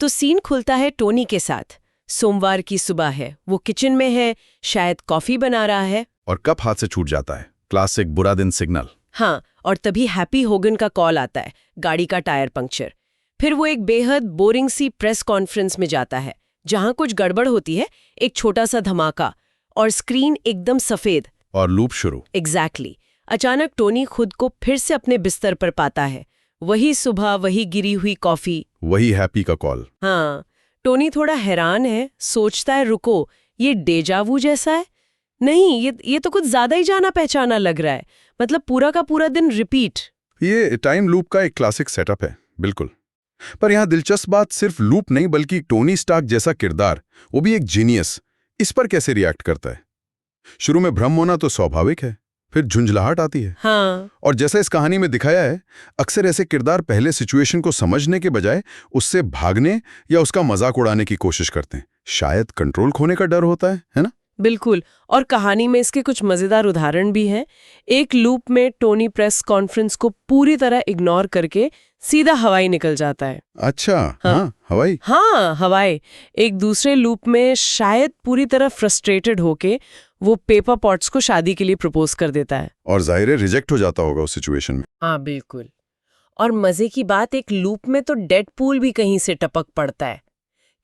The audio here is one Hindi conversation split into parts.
तो सीन खुलता है टोनी के साथ। सोमवार की सुबह है, वो किचन में है, शायद कॉफी बना रहा है। और कप हाथ से छूट जाता है। क्लासिक बुरा दिन सिग्नल। हाँ, और तभी हैप्पी होगन का कॉल आता है, गाड़ी का टायर पंक्चर। फिर वो एक बेहद बोरिंग सी प्रेस कॉन्फ्रेंस में जाता है, जहां कुछ गड़बड़ होती है, एक छोटा सा धमाका, और स्क्रीन एकदम सफेद। और लूप शुरू। एग्जैक्टली। अचानक टोनी खुद को फिर से अपने बिस्तर पर पाता है। वही सुबह, वही गिरी हुई कॉफी, वही हैप्पी का कॉल। हाँ। टोनी थोड़ा हैरान है, सोचता है रुको, ये डेजावू जैसा है? नहीं, ये तो कुछ ज्यादा ही जाना पहचाना लग रहा है। मतलब पूरा का पूरा दिन रिपीट। ये टाइम लूप का एक क्लासिक सेटअप है, बिल्कुल। पर यहाँ दिलचस्प बात सिर्फ लूप नहीं, बल्कि टोनी स्टार्क जैसा किरदार, वो भी एक जीनियस, इस पर कैसे रिएक्ट करता है। शुरू में भ्रम होना तो स्वाभाविक है, फिर झुंझलाहट आती है। हाँ। और जैसा इस कहानी में दिखाया है, अक्सर ऐसे किरदार पहले सिचुएशन को समझने के बजाय उससे भागने या उसका मजाक उड़ाने की कोशिश करते हैं। शायद कंट्रोल खोने का डर होता है ना? बिल्कुल। और कहानी में इसके कुछ मजेदार उदाहरण भी हैं। एक लूप में टोनी प्रेस कॉन्फ्रेंस को पूरी तरह इग्नोर करके सीधा हवाई निकल जाता है। अच्छा। हाँ, हवाई। हाँ, हवाई। एक दूसरे लूप में शायद पूरी तरह फ्रस्ट्रेटेड होके वो पेपर पॉट्स को शादी के लिए प्रपोज कर देता है। और जाहिर है रिजेक्ट हो जाता होगा उस सिचुएशन में। हाँ, बिल्कुल। और मजे की बात, एक लूप में तो डेडपूल भी कहीं से टपक पड़ता है।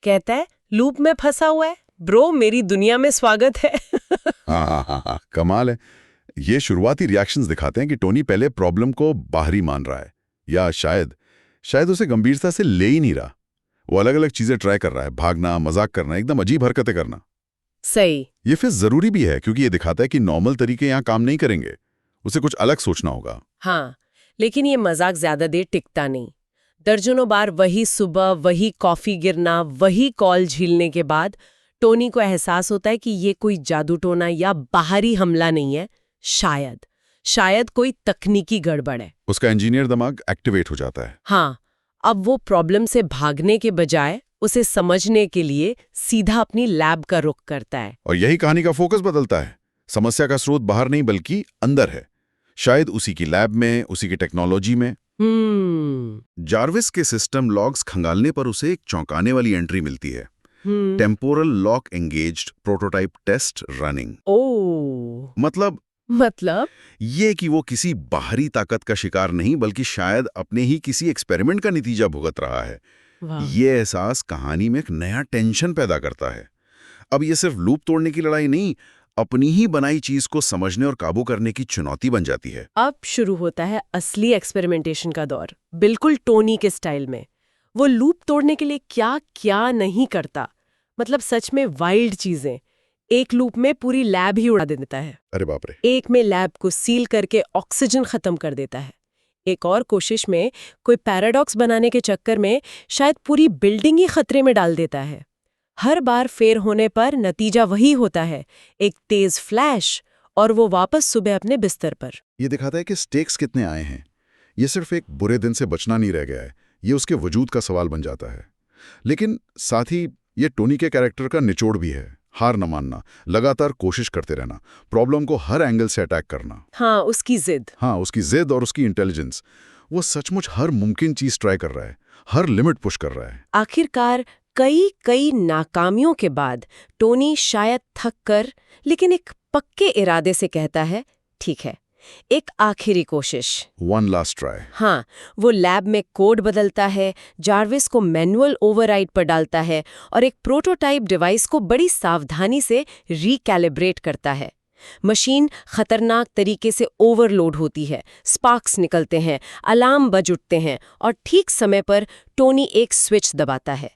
कहता है, लूप में फंसा हुआ है ब्रो, मेरी दुनिया में स्वागत है। हाँ, कमाल है। ये शुरुआती रिएक्शंस दिखाते हैं कि टोनी पहले प्रॉब्लम को बाहरी मान रहा है, या शायद उसे गंभीरता से ले ही नहीं रहा। वो अलग अलग चीजें ट्राई कर रहा है, भागना, मजाक करना, एकदम अजीब हरकतें करना। सही। ये फिर जरूरी भी है, क्योंकि ये दिखाता है कि नॉर्मल तरीके यहाँ काम नहीं करेंगे, उसे कुछ अलग सोचना होगा। हाँ, लेकिन ये मजाक ज्यादा देर टिकता नहीं। दर्जनों बार वही सुबह, वही कॉफी गिरना, वही कॉल झीलने के बाद टोनी को एहसास होता है कि ये कोई जादू टोना या बाहरी हमला नहीं है, शायद कोई तकनीकी गड़बड़ है। उसका इंजीनियर दिमाग एक्टिवेट हो जाता है। हाँ, अब वो प्रॉब्लम से भागने के बजाय उसे समझने के लिए सीधा अपनी लैब का रुख करता है। और यही कहानी का फोकस बदलता है। समस्या का स्रोत बाहर नहीं बल्कि अंदर है, शायद उसी की लैब में, उसी की टेक्नोलॉजी में। जार्विस के सिस्टम लॉग्स खंगालने पर उसे एक चौंकाने वाली एंट्री मिलती है। Temporal lock engaged prototype test running. मतलब ये कि वो किसी बाहरी ताकत का शिकार नहीं, बल्कि शायद अपने ही किसी एक्सपेरिमेंट का नतीजा भुगत रहा है। ये एहसास कहानी में एक नया टेंशन पैदा करता है। अब ये सिर्फ लूप तोड़ने की लड़ाई नहीं, अपनी ही बनाई चीज को समझने और काबू करने की चुनौती बन जाती है। अब शुरू होता है असली एक्सपेरिमेंटेशन का दौर, बिल्कुल टोनी के स्टाइल में। वो लूप तोड़ने के लिए क्या क्या नहीं करता, मतलब सच में वाइल्ड चीजें। एक लूप में पूरी लैब ही उड़ा देता है। अरे बाप रे। एक में लैब को सील करके ऑक्सीजन खत्म कर देता है। एक और कोशिश में कोई पैराडॉक्स बनाने के चक्कर में शायद पूरी बिल्डिंग ही खतरे में डाल देता है। हर बार फेर होने पर नतीजा वही होता है, एक तेज फ्लैश, और वो वापस सुबह अपने बिस्तर पर। ये दिखाता है कि स्टेक्स कितने आए हैं। ये सिर्फ एक बुरे दिन से बचना नहीं रह गया है, ये उसके वजूद का सवाल बन जाता है। लेकिन साथ ही ये टोनी के कैरेक्टर का निचोड़ भी है। हार न मानना, लगातार कोशिश करते रहना, प्रॉब्लम को हर एंगल से अटैक करना। हाँ, उसकी जिद और उसकी इंटेलिजेंस। वो सचमुच हर मुमकिन चीज ट्राई कर रहा है, हर लिमिट पुश कर रहा है। आखिरकार कई नाकामियों के बाद टोनी शायद थक कर, लेकिन एक पक्के इरादे से कहता है, ठीक है, एक आखिरी कोशिश, वन लास्ट ट्राई। हाँ, वो लैब में कोड बदलता है, जार्विस को मैनुअल ओवरराइड पर डालता है और एक प्रोटोटाइप डिवाइस को बड़ी सावधानी से रिकैलिब्रेट करता है। मशीन खतरनाक तरीके से ओवरलोड होती है, स्पार्क्स निकलते हैं, अलार्म बज उठते हैं, और ठीक समय पर टोनी एक स्विच दबाता है।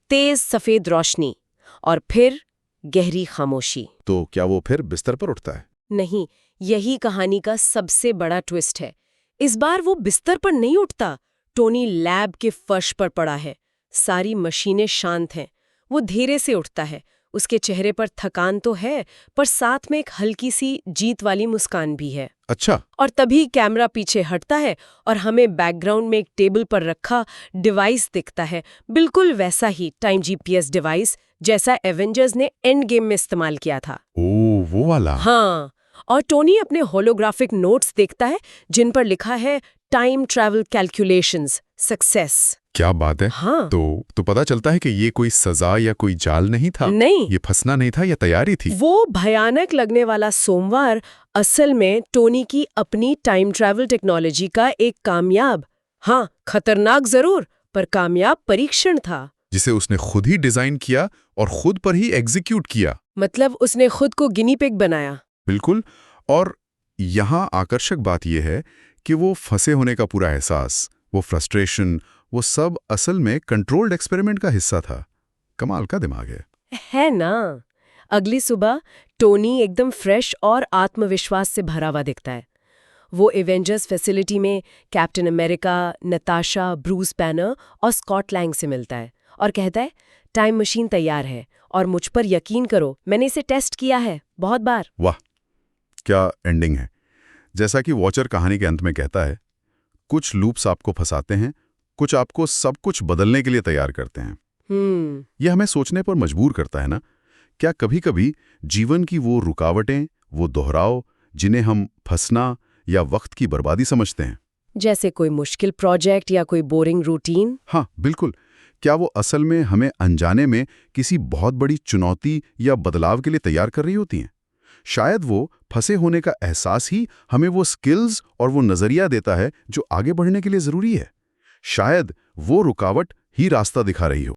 तेज सफेद रोशनी, और फिर गहरी खामोशी। तो क्या वो फिर बिस्तर पर उठता है? नहीं, यही कहानी का सबसे बड़ा ट्विस्ट है। इस बार वो बिस्तर पर नहीं उठता। टोनी लैब के फर्श पर पड़ा है, सारी मशीनें शांत हैं। वो धीरे से उठता है। उसके चेहरे पर थकान तो है, पर साथ में एक हल्की सी जीत वाली मुस्कान भी है। अच्छा। और तभी कैमरा पीछे हटता है और हमें बैकग्राउंड में एक टेबल पर रखा डिवाइस दिखता है, बिल्कुल वैसा ही टाइम जीपीएस डिवाइस जैसा एवेंजर्स ने एंड गेम में इस्तेमाल किया था। ओह, वो वाला। हाँ, और टोनी अपने होलोग्राफिक नोट्स देखता है जिन पर लिखा है टाइम ट्रैवल कैलकुलेशंस सक्सेस। क्या बात है। हाँ। तो पता चलता है कि ये कोई सजा या कोई जाल नहीं था। नहीं, ये फंसना नहीं था, ये तैयारी थी। वो भयानक लगने वाला सोमवार असल में टोनी की अपनी टाइम ट्रैवल टेक्नोलॉजी का एक कामयाब, हाँ खतरनाक जरूर पर कामयाब परीक्षण था। जिसे उसने खुद ही डिजाइन किया और खुद पर ही एग्जीक्यूट किया। मतलब उसने खुद को गिनी पिग बनाया। बिल्कुल। और यहाँ आकर्षक बात यह है कि वो फंसे होने का पूरा एहसास, वो फ्रस्ट्रेशन, वो सब असल में कंट्रोल्ड एक्सपेरिमेंट का हिस्सा था। कमाल का दिमाग है ना। अगली सुबह टोनी एकदम फ्रेश और आत्मविश्वास से भरा हुआ दिखता है। वो एवेंजर्स फैसिलिटी में captain America, Natasha, Bruce banner और स्कॉट लैंग से मिलता है और कहता है टाइम मशीन तैयार है और मुझ पर यकीन करो, मैंने इसे टेस्ट किया है बहुत बार। वाह, क्या एंडिंग है। जैसा कि वॉचर कहानी के अंत में कहता है, कुछ लूप्स आपको फंसाते हैं, कुछ आपको सब कुछ बदलने के लिए तैयार करते हैं। यह हमें सोचने पर मजबूर करता है ना। क्या कभी-कभी जीवन की वो रुकावटें, वो दोहराव, जिन्हें हम फंसना या वक्त की बर्बादी समझते हैं, जैसे कोई मुश्किल प्रोजेक्ट या कोई बोरिंग रूटीन। हाँ बिल्कुल, क्या वो असल में हमें अनजाने में किसी बहुत बड़ी चुनौती या बदलाव के लिए तैयार कर रही होती हैं? शायद वो फंसे होने का एहसास ही हमें वो स्किल्स और वो नजरिया देता है जो आगे बढ़ने के लिए जरूरी है। शायद वो रुकावट ही रास्ता दिखा रही हो।